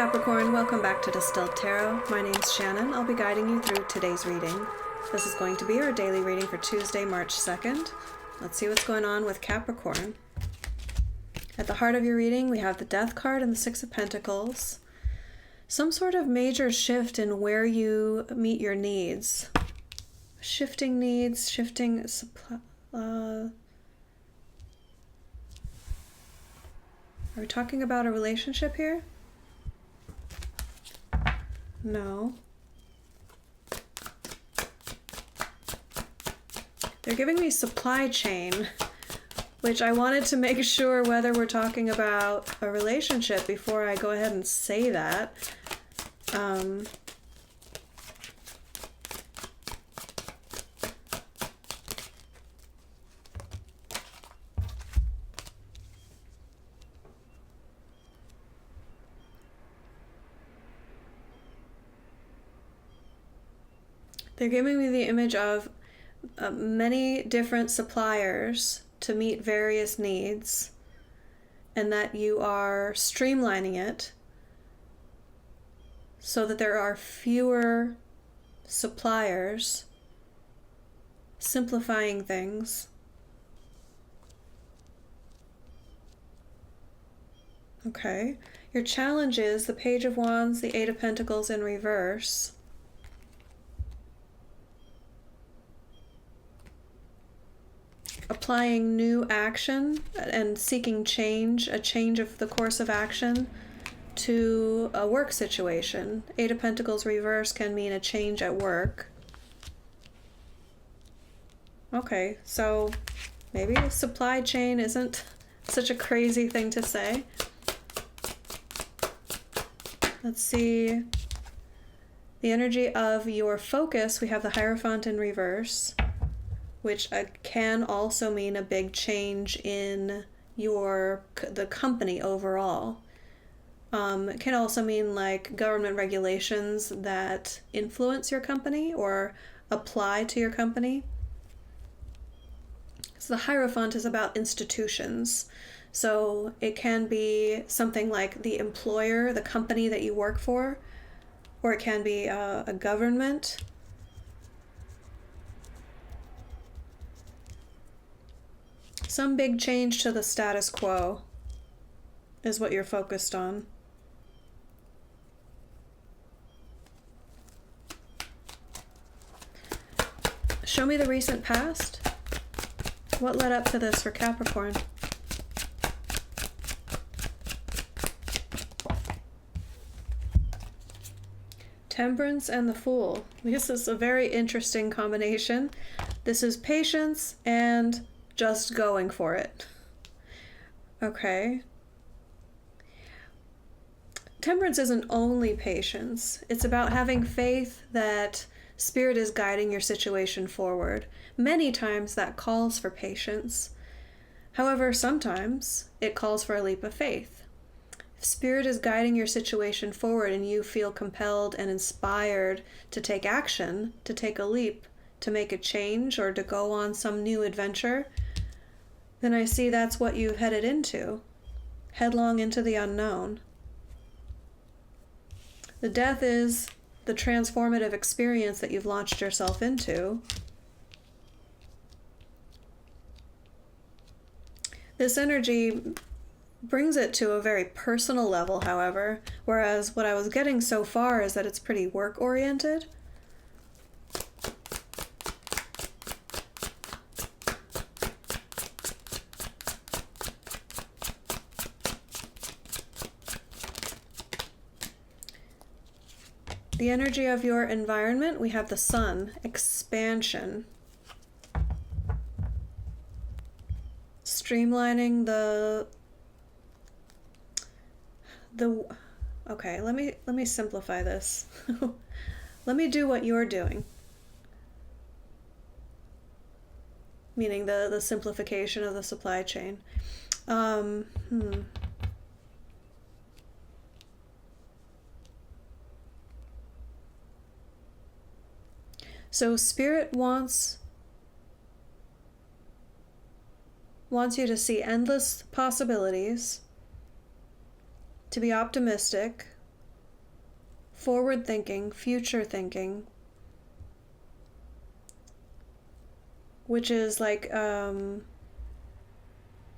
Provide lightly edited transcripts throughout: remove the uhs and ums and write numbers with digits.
Capricorn, welcome back to Distilled Tarot. My name's Shannon. I'll be guiding you through today's reading. This is going to be our daily reading for Tuesday, March 2nd. Let's see what's going on with Capricorn. At the heart of your reading, we have the Death card and the Six of Pentacles. Some sort of major shift in where you meet your needs. Shifting needs, shifting supply. Are we talking about a relationship here? No. They're giving me supply chain, which I wanted to make sure whether we're talking about a relationship before I go ahead and say that. They're giving me the image of many different suppliers to meet various needs, and that you are streamlining it so that there are fewer suppliers, simplifying things. Okay. Your challenge is the Page of Wands, the Eight of Pentacles in reverse. Applying new action and seeking change, a change of the course of action to a work situation. Eight of Pentacles reverse can mean a change at work. Okay, so maybe supply chain isn't such a crazy thing to say. Let's see. The energy of your focus, we have the Hierophant in reverse, which can also mean a big change in the company overall. It can also mean like government regulations that influence your company or apply to your company. So the Hierophant is about institutions. So it can be something like the employer, the company that you work for, or it can be a government. Some big change to the status quo is what you're focused on. Show me the recent past. What led up to this for Capricorn? Temperance and the Fool. This is a very interesting combination. This is patience and just going for it. Okay. Temperance isn't only patience. It's about having faith that Spirit is guiding your situation forward. Many times that calls for patience. However, sometimes it calls for a leap of faith. If Spirit is guiding your situation forward and you feel compelled and inspired to take action, to take a leap, to make a change, or to go on some new adventure, then I see that's what you've headed into, headlong into the unknown. The Death is the transformative experience that you've launched yourself into. This energy brings it to a very personal level, however, whereas what I was getting so far is that it's pretty work-oriented. The energy of your environment, we have the Sun, expansion. Streamlining okay, let me simplify this. Let me do what you're doing. Meaning the simplification of the supply chain. So Spirit wants you to see endless possibilities, to be optimistic, forward thinking, future thinking, which is like,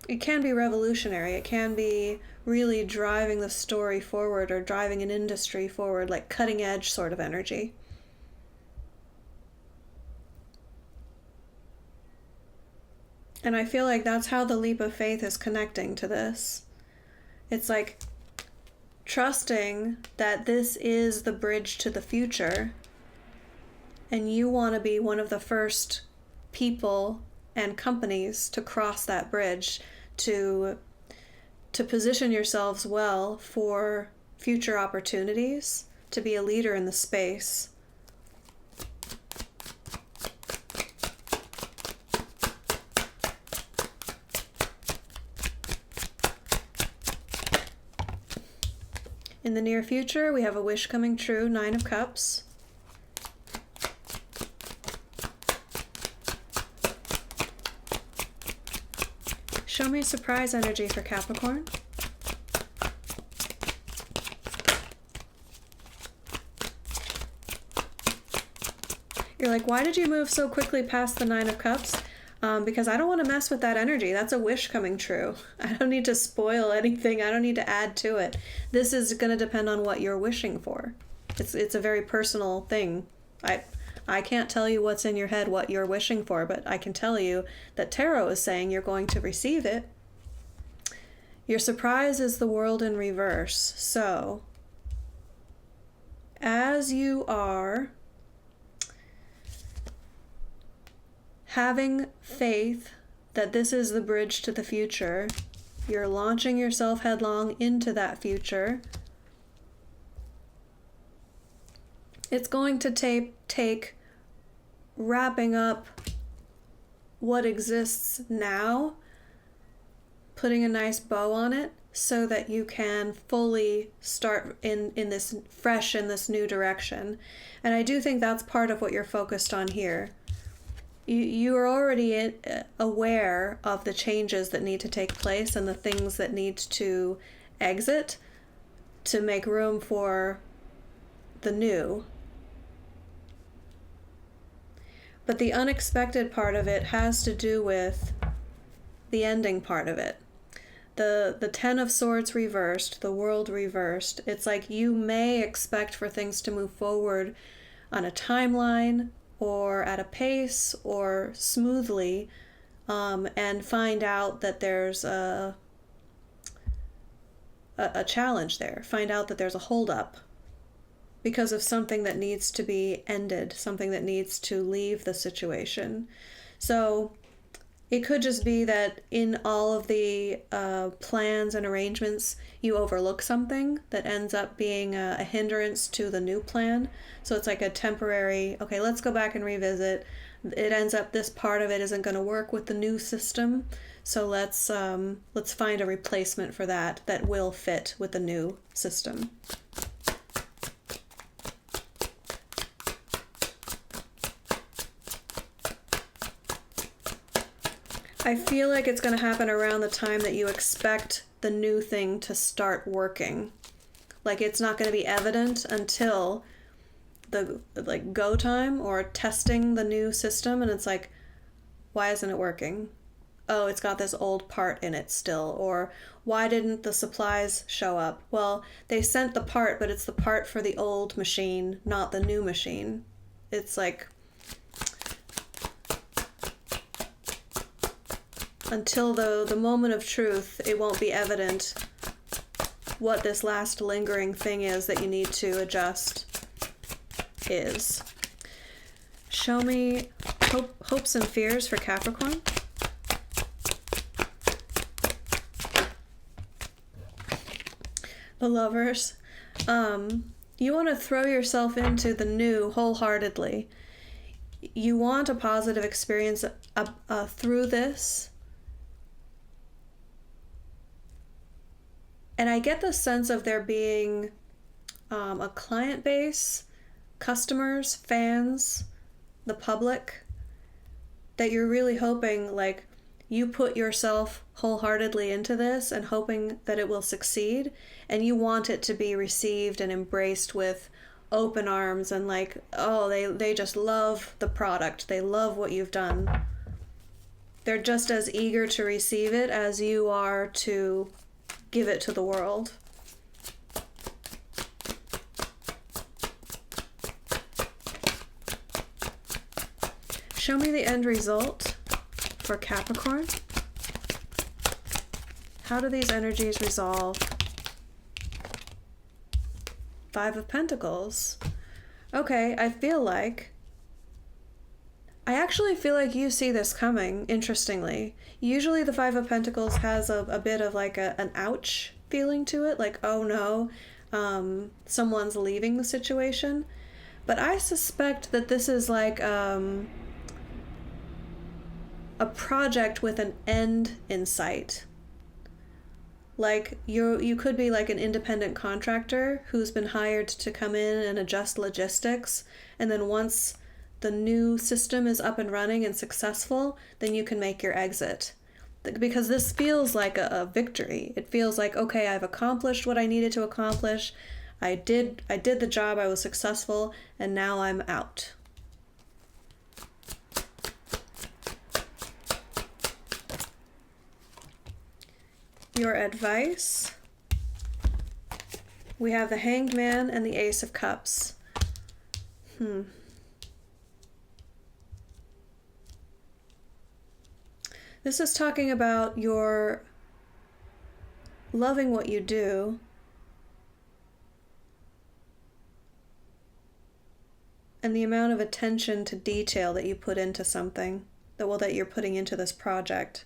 it can be revolutionary. It can be really driving the story forward or driving an industry forward, like cutting edge sort of energy. And I feel like that's how the leap of faith is connecting to this. It's like trusting that this is the bridge to the future, and you want to be one of the first people and companies to cross that bridge, to position yourselves well for future opportunities, to be a leader in the space. In the near future, we have a wish coming true, 9 of Cups. Show me surprise energy for Capricorn. You're like, why did you move so quickly past the 9 of Cups? Because I don't want to mess with that energy. That's a wish coming true. I don't need to spoil anything. I don't need to add to it. This is going to depend on what you're wishing for. It's a very personal thing. I can't tell you what's in your head, what you're wishing for, but I can tell you that Tarot is saying you're going to receive it. Your surprise is the World in reverse. So, as you are having faith that this is the bridge to the future, you're launching yourself headlong into that future. It's going to take wrapping up what exists now, putting a nice bow on it so that you can fully start in this fresh, in this new direction. And I do think that's part of what you're focused on here. You are already aware of the changes that need to take place and the things that need to exit to make room for the new. But the unexpected part of it has to do with the ending part of it. The 10 of Swords reversed, the World reversed. It's like you may expect for things to move forward on a timeline or at a pace or smoothly, and find out that there's a challenge there. Find out that there's a holdup because of something that needs to be ended, something that needs to leave the situation. So it could just be that in all of the plans and arrangements, you overlook something that ends up being a hindrance to the new plan. So it's like a temporary, okay, let's go back and revisit. It ends up this part of it isn't going to work with the new system. So let's find a replacement for that will fit with the new system. I feel like it's going to happen around the time that you expect the new thing to start working. Like it's not going to be evident until the go time or testing the new system, and it's like, why isn't it working? Oh, it's got this old part in it still. Or why didn't the supplies show up? Well, they sent the part, but it's the part for the old machine, not the new machine. It's like, until the moment of truth, it won't be evident what this last lingering thing is that you need to adjust is. Show me hopes and fears for Capricorn. The Lovers. You want to throw yourself into the new wholeheartedly. You want a positive experience through this. And I get the sense of there being a client base, customers, fans, the public, that you're really hoping, like, you put yourself wholeheartedly into this and hoping that it will succeed, and you want it to be received and embraced with open arms and like, oh, they just love the product. They love what you've done. They're just as eager to receive it as you are to give it to the world. Show me the end result for Capricorn. How do these energies resolve? 5 of Pentacles. Okay, I actually feel like you see this coming, interestingly. Usually the 5 of Pentacles has a bit of like an ouch feeling to it, like, oh no, someone's leaving the situation. But I suspect that this is like a project with an end in sight. Like you could be like an independent contractor who's been hired to come in and adjust logistics, and then once the new system is up and running and successful, then you can make your exit. Because this feels like a victory. It feels like, okay, I've accomplished what I needed to accomplish. I did the job, I was successful, and now I'm out. Your advice. We have the Hanged Man and the Ace of Cups. This is talking about your loving what you do, and the amount of attention to detail that you put into something, that you're putting into this project.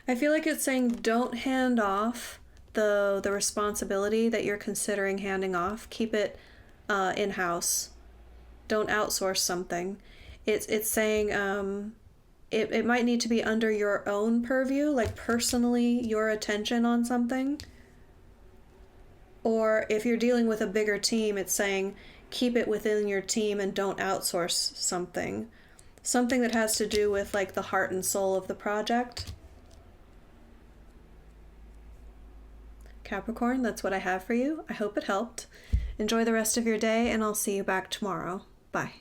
I feel like it's saying don't hand off the responsibility that you're considering handing off. Keep it in-house. Don't outsource something. It's saying it might need to be under your own purview, like personally your attention on something. Or if you're dealing with a bigger team, it's saying keep it within your team and don't outsource something. Something that has to do with like the heart and soul of the project. Capricorn, that's what I have for you. I hope it helped. Enjoy the rest of your day, and I'll see you back tomorrow. Bye.